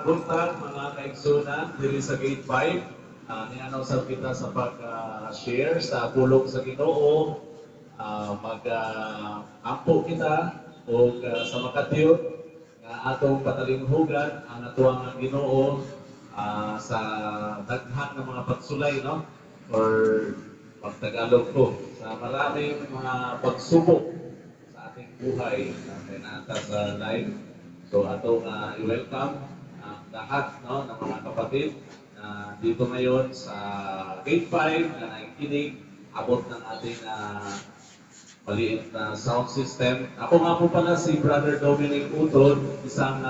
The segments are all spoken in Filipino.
buntag, mga kaigsunan, diri sa Gate 5. Nianaw sa kita sa pag-share sa pulong sa Ginoo. Mag-ampo kita o sa makatiyot nga atong patalinghugan ang atuang Ginoo sa daghan ng mga pagsulay, no? Or pagtagalog ko, sa maraming mga pagsubok sa ating buhay na pinata sa live. So ato i-welcome ang lahat, no, ng mga kapatid na dito ngayon sa Gate 5 na nakikinig abot ng ating maliit na sound system. Ako nga po pala si Brother Dominic Utod, isang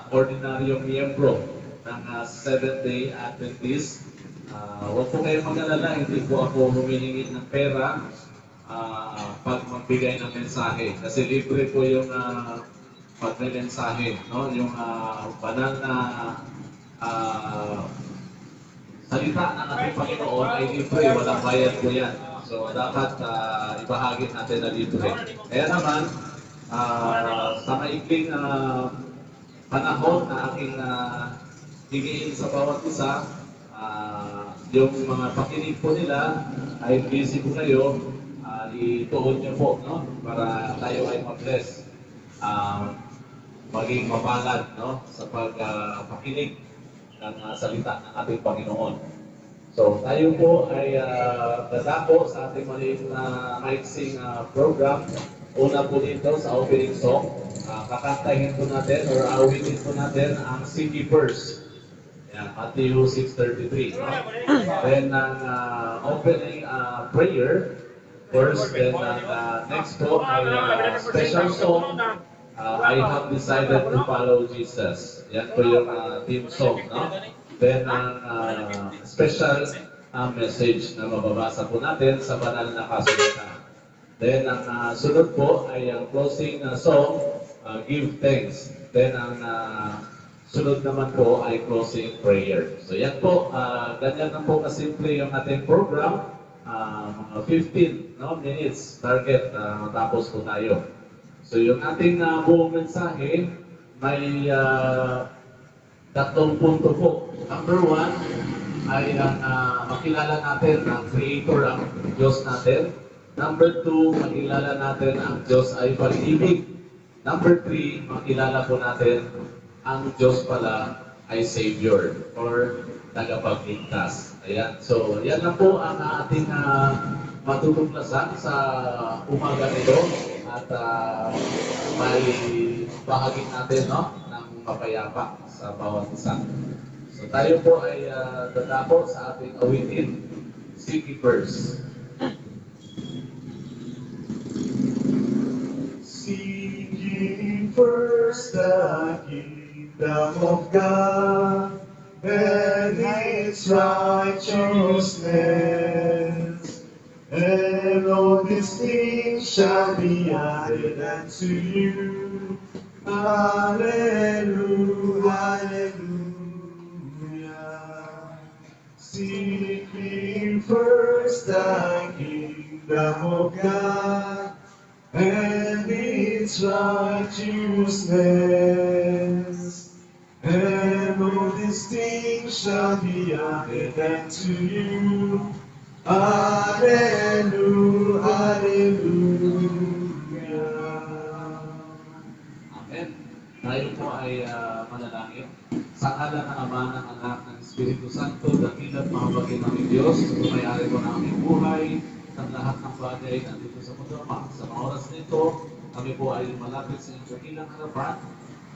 ordinaryong miyembro ng Seventh-day Adventist. Huwag po kayong mag-alala, hindi po ako humihingi ng pera pag magbigay ng mensahe. Kasi libre po yung pagme-mensahe, no? Yung banal na salita ng ating Panginoon ay libre, walang bayad po yan. So dapat ibahagi natin na libre. Kaya naman, sa maikling panahon na aking higiin sa bawat isa, yung mga pakinig po nila ay busy po kayo, ituon niyo po, no? Para tayo ay mag-bless. Maging mapalad, no, sa pagpakinig ng salita ng ating Panginoon. So tayo po ay dadako sa ating maliit na maiksing program. Una po dito sa opening song, kakantahin po natin or awitin po natin ang Seakeepers. Yan, Matthew 6:33. No? Then ang opening prayer, first, then next po ay special song, I have decided to follow Jesus. Yan po yung theme song, no? Then ang special message na mababasa po natin sa banal na kasulatan. Then ang sunod po ay ang closing song, Give Thanks. Then ang sunod naman po ay closing prayer. So yan po, ganyan na po kasimple yung ating program. Mga 15 minutes target matapos po tayo. So yung ating buong mensahe, may tatlong punto po. Number 1 ay makilala natin ang Creator, ang Diyos natin. Number 2, makilala natin ang Diyos ay pag-ibig. Number 3, makilala po natin ang Diyos pala ay Savior or tagapagligtas. Ayan. So yan na po ang ating matutuklasan sa umaga nito. At may bahagi natin, no, ng mapayapa sa bawat isa. So tayo po ay dadako sa ating awitin, Seakeepers. Seeking first the kingdom of God and His righteousness, and all these things shall be added unto you. Hallelujah, hallelujah. Seeking first the kingdom of God and its righteousness, and all these things shall be added unto you. Hallelujah, hallelujah. Amen. Tayo po ay manalangin. Sa ngalan ng Ama, ng Anak, ng Espiritu Santo, dakilat mahabagin ng Diyos, may-ari po ng aming buhay, ng lahat ng bagay nandito sa mundo, Ama. Sa mga oras nito, kami po ay malapit sa inyong dakilang harapan,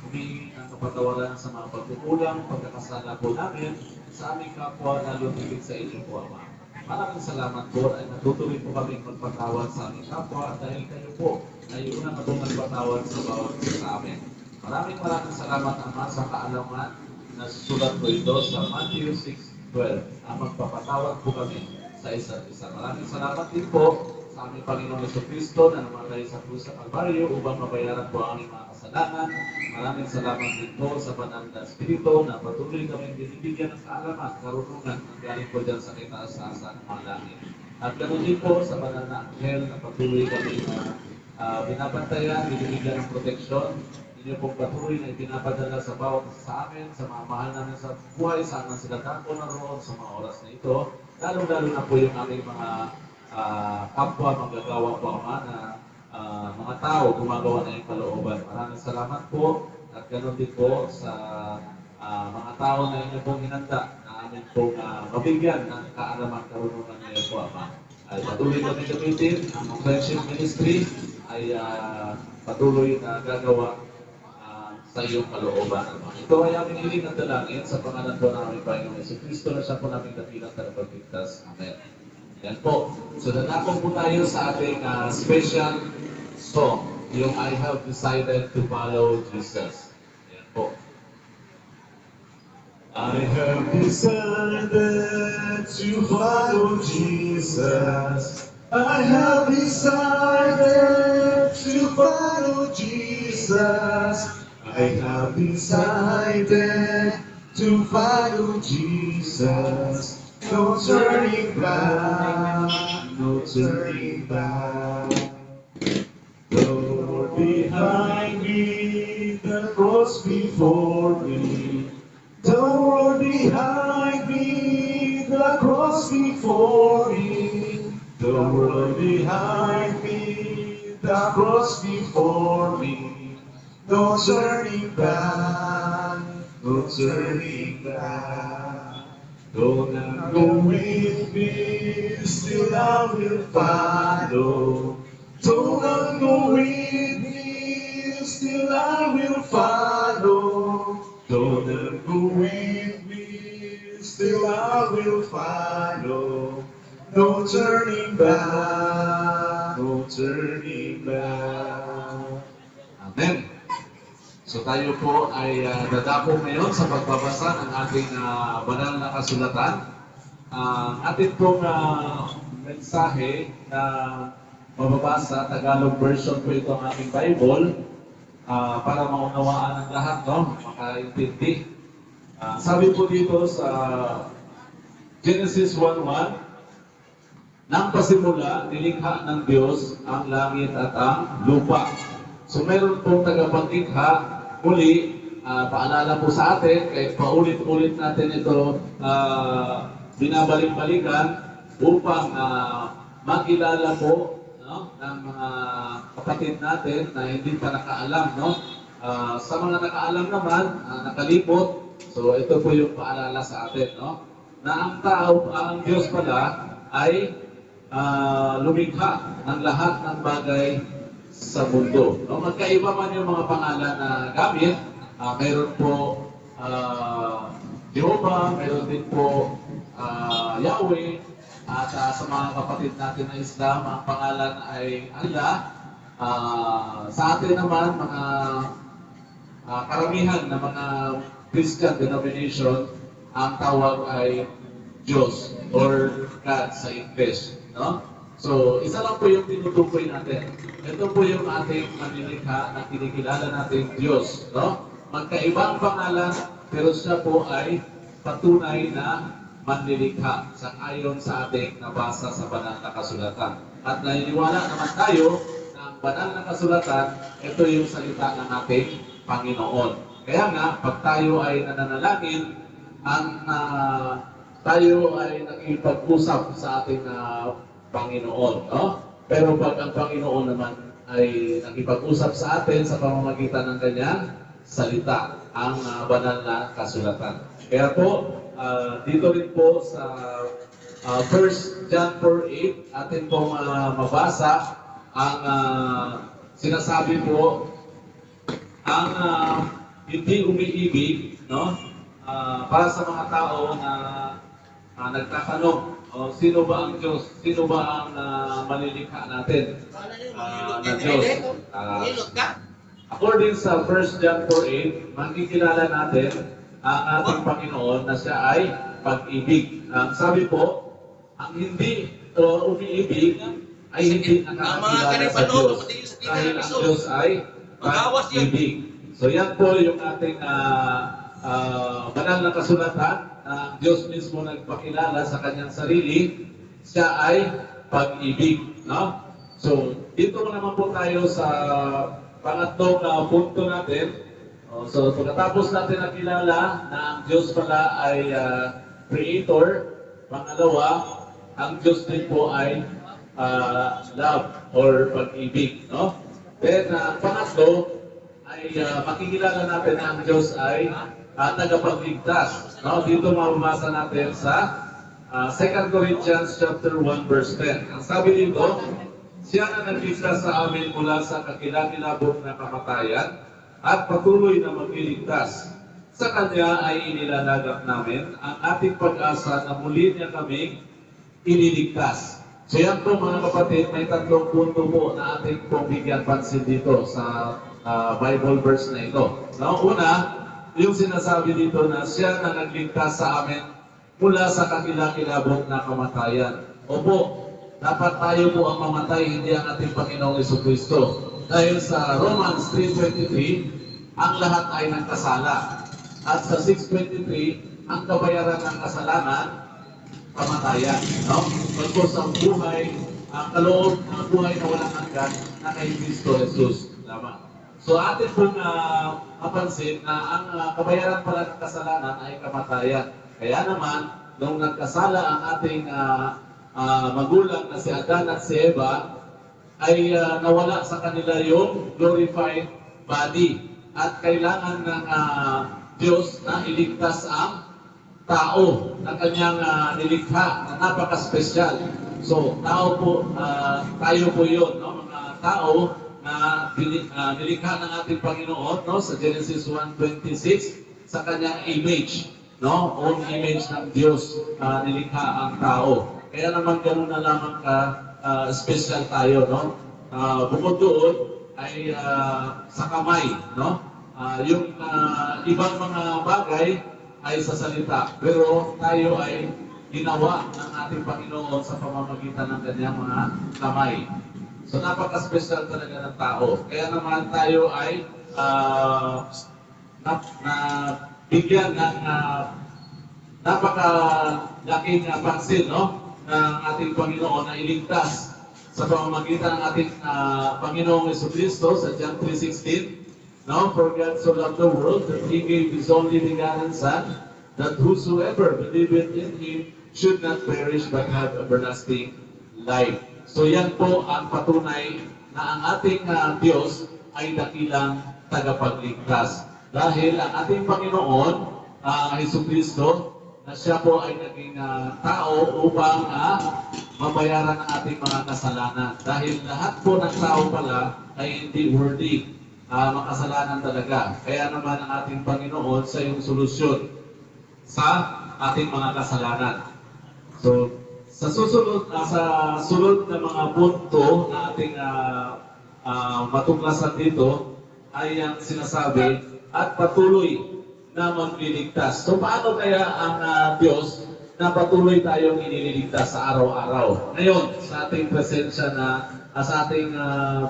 humingi ng kapatawaran sa mga pagkukulang, pagkakasala po namin sa aming kapwa, lalo higit sa inyo po, Ama. Maraming salamat po ay natutuloy po kami magpatawad sa aming kapwa dahil kayo po ay unang atong nagpatawad sa bawat isa sa amin. Maraming salamat, Ama, sa kaalaman na susulat ko ito sa Matthew 6:12 na magpapatawad po kami sa isa't isa. Maraming salamat din po sa aming Panginoong Jesucristo na namatay sa krus sa Kalbaryo upang mabayaran po ang aming mga kasalanan. Maraming salamat din po sa banal na Espiritu na patuloy kami binibigyan ng kaalaman, karunungan ang galing po dyan sa kitaas-taasan ng mga langit. At ganoon din po sa banal na Anghel na patuloy kami na binabantayan, binibigyan ng proteksyon. inyo pong patuloy na ipinapadala sa bawat isa sa amin, sa mga mahal namin sa buhay, sana sila dako na roon sa mga oras na ito. Lalo-lalo na po yung aming mga kapwa manggagawa po na mga tao gumagawa na yung kalooban. Maraming salamat po at ganoon din po sa mga tao na inyo pong hinanda na amin pong mabigyan ng kaalaman karunungan ngayon po, Ama. Ay patuloy kami gamitin ang Friendship Ministry ay patuloy na gagawa sa iyong kalooban. Ito ay aming hiling at dalangin sa pangalan po ng aming Panginoon Jesucristo na siya po naming dakilang tagapagligtas. Amen. Yan po. So nanakong po tayo sa ating special song, yung I have decided to follow Jesus. Yan po. I have decided to follow Jesus. I have decided to follow Jesus. I have decided to follow Jesus. No turning back, no turning back. The Lord behind me, the cross before me. The Lord behind me, the cross before me. The world behind me, the cross before me. No turning back, no turning back. Though not go with me, still I will follow. Though not go with me, still I will follow. Though not go with me, still I will follow. No turning back, no turning back. Amen. So tayo po ay dadako ngayon sa pagbabasa ng ating banal na kasulatan. Ang ating pong mensahe na mababasa, Tagalog version po ito ang ating Bible para maunawaan ng lahat, no? Makaintindi. Sabi po dito sa Genesis 1:1, nang pasimula, nilikha ng Diyos ang langit at ang lupa. So meron pong tagapaglikha, muli, paalala po sa atin, kahit paulit-ulit natin ito binabalik-balikan upang makilala po, no, ng mga kapatid natin na hindi pa nakaalam. No? Sa mga nakaalam naman, nakalipot, so ito po yung paalala sa atin. No? Na ang tao, ang Diyos pala ay lumikha ng lahat ng bagay sa mundo. No? Magkaiba man yung mga pangalan na gamit, mayroon po Jehovah, mayroon din po Yahweh, at sa mga kapatid natin na Islam, ang pangalan ay Allah. Sa atin naman, mga karamihan na mga Christian denomination, ang tawag ay Diyos or God sa English. No? So, isa lang po yung tinutukoy natin. Ito po yung ating manilikha na kinikilala natin Diyos. No? Magkaibang pangalan, pero siya po ay patunay na manlilikha sa ayon sa ating nabasa sa banal na kasulatan. At naniniwala naman tayo na ang banal na kasulatan, ito yung salita ng ating Panginoon. Kaya nga, pag tayo ay nananalangin, tayo ay nakipag-usap sa ating Panginoon. No? Pero pag ang Panginoon naman ay nakipag-usap sa atin sa pamamagitan ng kanyang salita, ang banal na kasulatan. Kaya po, dito rin po sa 1 John 4:8, atin pong mabasa ang sinasabi po, ang hindi umiibig, no? Para sa mga tao na nagtatanong, sino ba ang Diyos? Sino ba ang manilikha natin na Diyos? According sa 1 John 4:8, makikilala natin ang ating Panginoon na siya ay pag-ibig. Sabi po, ang hindi umiibig ay hindi nakakilala sa Diyos dahil ang Diyos ay pag-ibig. So yan po yung ating banal na kasulatan na ang Diyos mismo nagpakilala sa kanyang sarili, siya ay pag-ibig. No? So dito naman po tayo sa pangatlong punto natin. So pagkatapos natin nakilala na ang Diyos pala ay creator, pangalawa, ang Diyos din po ay love or pag-ibig, no? Then pangatlo ay makikilala natin na ang Diyos ay tagapagligtas, no? Dito mababasa natin sa 2 Corinthians chapter 1 verse 10. Ang sabi dito, siya na nagligtas sa amin mula sa kakilakilabot na kamatayan at patuloy na magliligtas. Sa Kanya ay inilalagak namin ang ating pag-asa na muli niya kaming ililigtas. So yan po mga kapatid, may tatlong punto po na ating pong bigyan pansin dito sa Bible verse na ito. No? Una, yung sinasabi dito na siya na nagligtas sa amin mula sa kakilakilabot na kamatayan. Opo, dapat tayo po ang mamatay, hindi ang ating Panginoong Jesucristo. Dahil sa Romans 3:23, ang lahat ay nagkasala. At sa 6:23, ang kabayaran ng kasalanan, kamatayan. No? Pagkos ang buhay, ang kaloob ng buhay na walang hanggan na kay Kristo Jesus. Tama. So atin pong mapansin na ang kabayaran pala ng kasalanan ay kamatayan. Kaya naman, nung nagkasala ang ating magulang na si Adan at si Eva, ay nawala sa kanila yung glorified body. At kailangan ng Diyos na iligtas ang tao na kanyang nilikha na napaka-special. So, tao po, tayo po yun, no? Mga tao na nilikha ng ating Panginoon, no? Sa Genesis 1:26, sa kanyang image. No? Own image ng Diyos, nilikha ang tao. Kaya naman ganoon na lamang special tayo, no? Bukod doon ay sa kamay, no? Yung ibang mga bagay ay sa salita, pero tayo ay ginawa ng ating Panginoon sa pamamagitan ng kanyang mga kamay. So napaka-special talaga ng tao. Kaya naman tayo ay bigyan ng napakalaking pansin, no? Ng ating Panginoon na iligtas sa pamamagitan ng ating Panginoong Jesucristo sa John 3:16. No? For God so loved the world that He gave His only begotten Son, that whosoever believeth in Him should not perish but have everlasting life. So yan po ang patunay na ang ating Diyos ay dakilang tagapagligtas. Dahil ang ating Panginoon, Jesucristo, na siya po ay naging tao upang mabayaran ang ating mga kasalanan. Dahil lahat po ng tao pala ay hindi worthy, makasalanan talaga. Kaya naman ang ating Panginoon sa yung solusyon sa ating mga kasalanan. So, sa sunod na mga punto na ating matuklasan dito ay ang sinasabi at patuloy na magliligtas. So paano kaya ang Diyos na patuloy tayong iniligtas sa araw-araw? Ngayon, sa ating presensya sa ating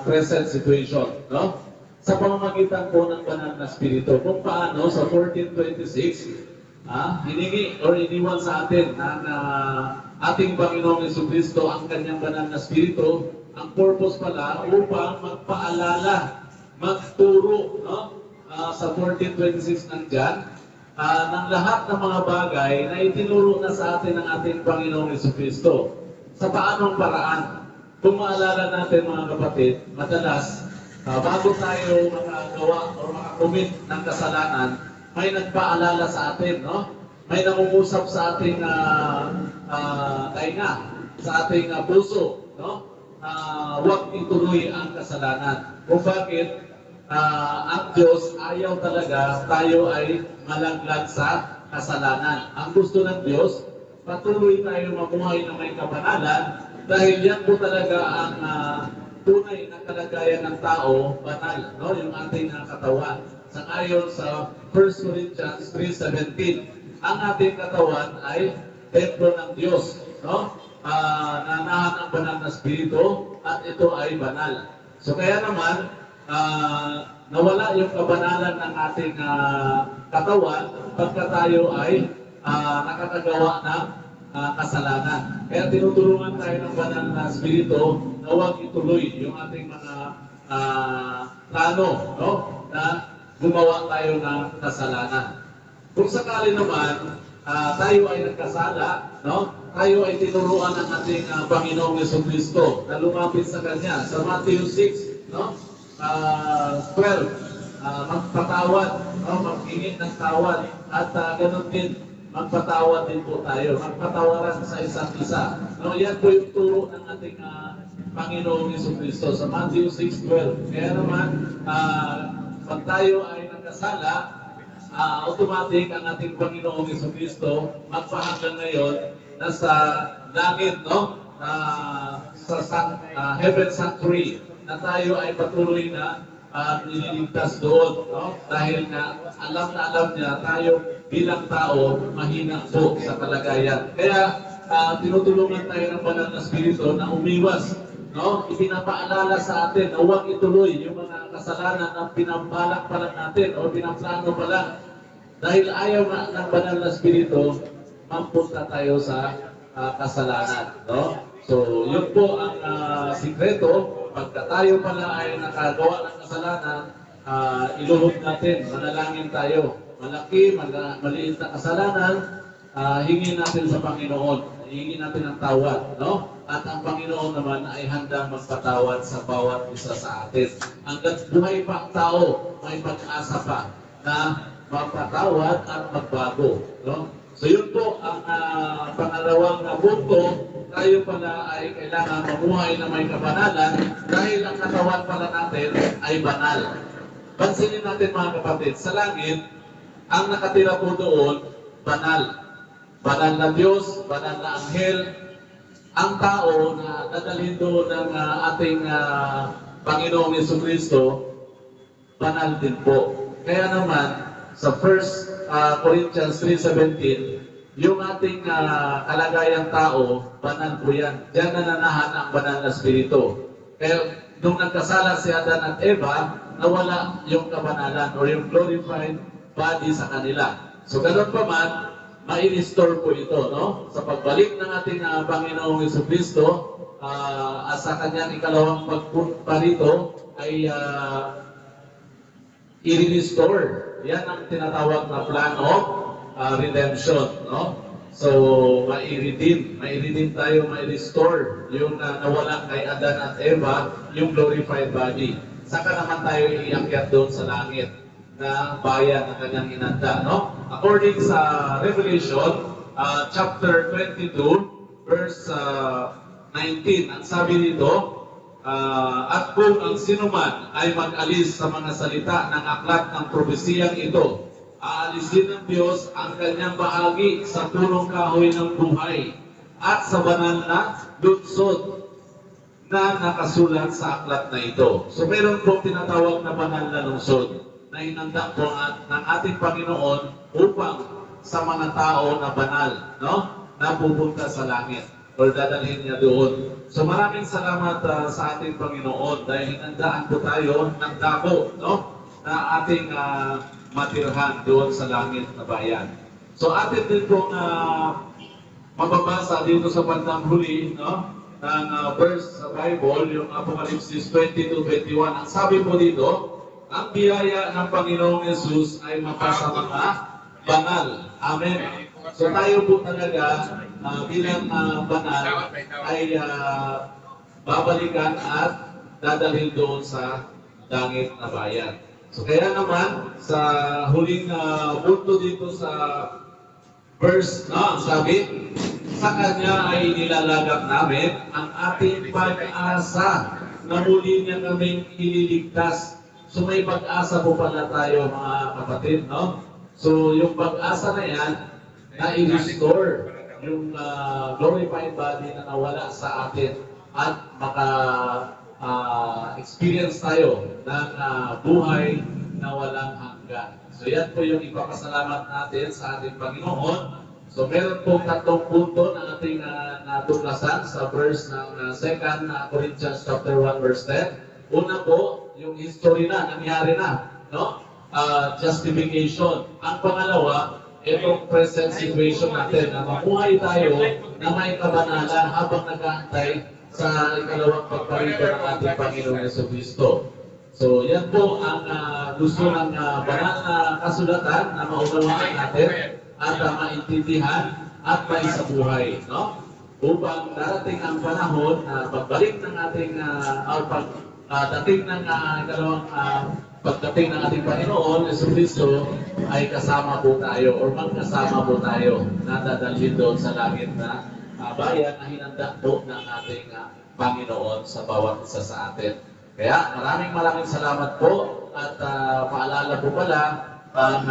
present situation, no? Sa pamamagitan po ng banal na Espiritu. Kung paano sa 14:26, hiningi o iniwan sa atin ng ating Panginoong Jesucristo ang kanyang banal na Espiritu. Ang purpose pala upang magpaalala, magturo, no? Sa 14:26 nandyan, ng lahat ng mga bagay na itinuro na sa atin ng ating Panginoong Jesucristo. Sa paanong paraan? Kung maalala natin mga kapatid, madalas, bago tayo makagawa o makakomit ng kasalanan, may nagpaalala sa atin, no? May nangungusap sa ating tainga, sa ating puso, no? Huwag ituloy ang kasalanan. Kung bakit? Ang Diyos ayaw talaga tayo ay malaglag sa kasalanan. Ang gusto ng Diyos, patuloy tayo mabuhay na may kapanalan dahil yan po talaga ang tunay na kalagayan ng tao, banal, no? Yung ating katawan. Sangayon sa 1 Corinthians 3:17, ang ating katawan ay templo ng Diyos, no? Nanahan ang banal na Espiritu at ito ay banal. So kaya naman, nawala yung kabanalan ng ating katawan pagka tayo ay nakakagawa ng kasalanan. Kaya tinutulungan tayo ng banal na Espiritu na huwag ituloy yung ating mga plano, no? Na gumawa tayo ng kasalanan. Kung sakali naman, tayo ay nagkasala, no? Tayo ay tinuruan ng ating Panginoong Jesucristo na lumapit sa Kanya. Sa Matthew 6, no? 12, magpatawad, no? Mag-ingit ng tawad. At ganun din, magpatawad din po tayo. Magpatawaran sa isa't isa. No? Yan po yung turo ng ating Panginoong Jesucristo sa Matthew 6:12. Kaya naman, pag tayo ay nagkasala, automatic ang ating Panginoong Jesucristo magpahanggang ngayon nasa langit, no? Sa heaven sanctuary na tayo ay patuloy na nililigtas doon, no? Dahil na alam niya tayo bilang tao mahina po sa kalagayan. Kaya tinutulungan tayo ng Banal na Espiritu na umiwas, no? Ipinapaalala sa atin na huwag ituloy yung mga kasalanan na pinambalak pa lang natin o pinaplano pa lang. Dahil ayaw na ng Banal na Espiritu, mampunta tayo sa kasalanan, no? So, yun po ang sikreto. Pagka tayo pala ay nakagawa ng kasalanan, iluhod natin, manalangin tayo. Malaki, maliit na kasalanan, hingin natin sa Panginoon. Hingin natin ang tawad, no? At ang Panginoon naman ay handang magpatawad sa bawat isa sa atin. Hanggat buhay pa ang tao, may pag-asa pa na magpatawad at magbago, no? So yun po ang pangalawang punto. Tayo pala ay kailangan mamuhay na may kabanalan dahil ang katawan pala natin ay banal. Pansinin natin mga kapatid, sa langit, ang nakatira po doon, banal. Banal na Diyos, banal na anghel. Ang tao na dadalhin doon ng ating Panginoong Jesucristo, banal din po. Kaya naman, sa 1 Corinthians 3:17, yung ating kalagayang tao, banal po yan. Diyan nananahan ang Banal na Espiritu. Kaya nung nagkasala si Adan at Eva, nawala yung kabanalan o yung glorified body sa kanila. So ganun pa man, mai-restore po ito, no? Sa pagbalik ng ating Panginoong Jesucristo, at sa kanyang ikalawang pagpunta rito, ay i-restore. Yan ang tinatawag na plan of redemption, no? So, mai-redeem tayo, mai-restore yung nawala kay Adan at Eva, yung glorified body. Saka naman tayo iakyat doon sa langit na bayan na kanyang inanda, no? According sa Revelation, chapter 22, verse 19, ang sabi nito, at kung ang sinuman ay mag-alis sa mga salita ng aklat ng propesiyang ito, aalisin ng Diyos ang kanyang bahagi sa punong kahoy ng buhay at sa banal na lunsod na nakasulat sa aklat na ito. So meron pong tinatawag na banal na lungsod na hinanda po ng ating Panginoon upang sa mga tao na banal, no? Na pupunta sa langit o dadalhin niya doon. So maraming salamat sa ating Panginoon dahil hinandaan po tayo ng dako, no? Na ating matirhan doon sa langit na bayan. So atin din pong mababasa dito sa bandang huli, no? Ng verse sa Bible, yung Apocalypse 22:21. Ang sabi po dito, ang biyaya ng Panginoong Yesus ay mapasa mga banal. Amen. So tayo po talaga bilang banal ay babalikan at dadalhin doon sa langit na bayan. So kaya naman sa huling punto dito sa verse, no, ang sabi, sa Kanya ay nilalagak namin ang ating pag-asa na muli niya kaming ililigtas. So may pag-asa po pala tayo mga kapatid, no? So yung pag-asa na yan, na i-restore yung glorified body na nawala sa atin at maka-experience tayo ng buhay na walang hanggan. So yan po yung ipapasalamat natin sa ating Panginoon. So meron po tatlong punto na ating natuklasan sa verse ng 2 Corinthians chapter 1 verse 10. Una po, yung history na, nangyari na, no? Justification. Ang pangalawa, itong present situation natin na mamuhay tayo na may kabanalan habang nag-aantay sa ikalawang pagparito ng ating Panginoong Jesucristo. So yan po ang gusto ng banal na kasulatan na maunawaan natin at maintindihan at maisabuhay, no? Upang darating ang panahon na pagbalik ng ating dating ng ikalawang pagdating ng ating Panginoon Jesucristo ay kasama po tayo or magkasama po tayo na dadalhin doon sa langit na bayan na hinanda po ng ating Panginoon sa bawat isa sa atin. Kaya maraming salamat po at paalala po pala ang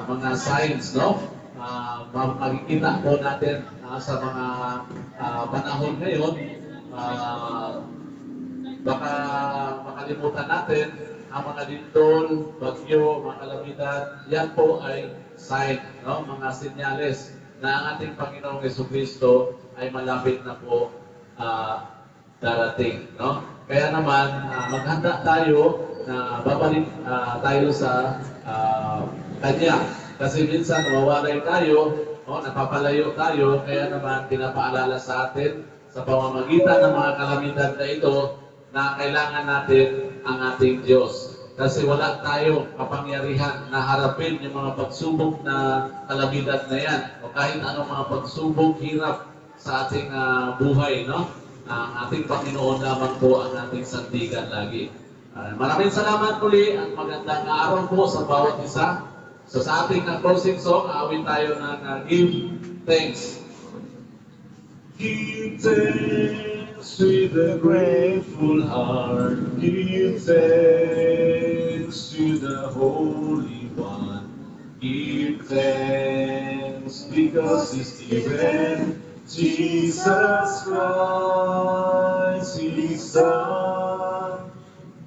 mga signs, no? Makikita po natin sa mga panahon ngayon, baka makalimutan natin ang mga lindol, bagyo, mga kalamidad. Yan po ay sign, no? Mga senyales na ang ating Panginoong Jesucristo ay malapit na po darating, no? Kaya naman maghanda tayo na babalik tayo sa Kanya. Kasi minsan mawawaray tayo, no? Napapalayo tayo, kaya naman pinapaalala sa atin sa pamamagitan ng mga kalamidad na ito na kailangan natin ang ating Diyos. Kasi wala tayong kapangyarihan na harapin yung mga pagsubok na kalamidad na yan o kahit anong mga pagsubok, hirap sa ating buhay, no? Ang ating Panginoon lamang po ang ating sandigan lagi. Maraming salamat muli at magandang araw po sa bawat isa. So sa ating closing song, aawin tayo ng Give Thanks. Give thanks with a grateful heart. Give thanks to the Holy One. Give thanks because He's given Jesus Christ, His Son.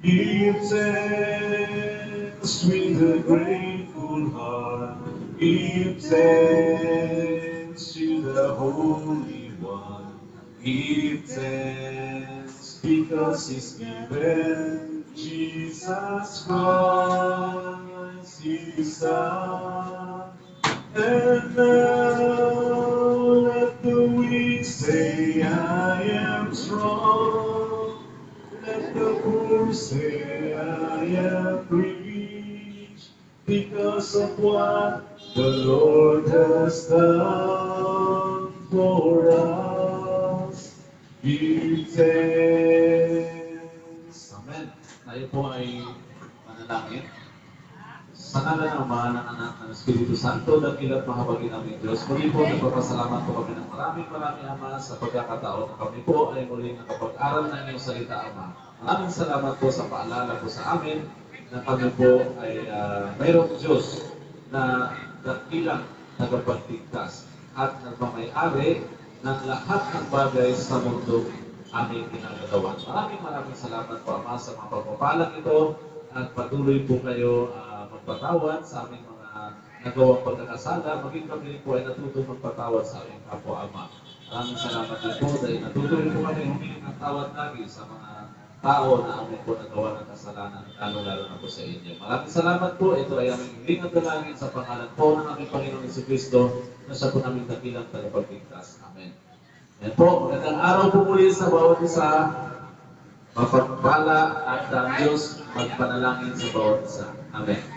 Give thanks with a grateful heart. Give thanks to the Holy One. Give thanks because He's given Jesus Christ, His Son. And now let the weak say, I am strong. Let the poor say, I am rich, because of what the Lord has done for us. Give thanks. Amen. Tayo po ay manalangin. Sa ngalan ng Ama, ng Anak, ng Espiritu Santo, dakilat mahabagin namin Diyos. Muli po, nagpapasalamat po kami ng maraming Ama sa pagkakataon na kami po ay muling nakapag-aral ng iyong salita, Ama. Maraming salamat po sa paalala po sa amin na kami po ay mayroong Diyos na dakilang tagapagligtas at nagmamay-ari ng lahat ng bagay sa mundo aming ginagawa. Maraming salamat po, Ama, sa mga pagpapalang ito at patuloy po kayo magpatawad sa aming mga nagawang pagkakasala, maging kami po ay natutong magpatawad sa aming kapwa Ama. Maraming salamat din po dahil natutuloy po kami humingi ng tawad lagi sa mga tao na aming po nagawa ng kasalanan, lalo na po sa inyo. Maraming salamat po. Ito ay aming hiling at dalangin sa pangalan po ng aming Panginoong Jesucristo na siya po naming dakilang tagapagligtas. Amen. Yan po, magandang araw po muli sa bawat isa. Mapagpala at ang Diyos magpanalangin sa bawat isa. Amen.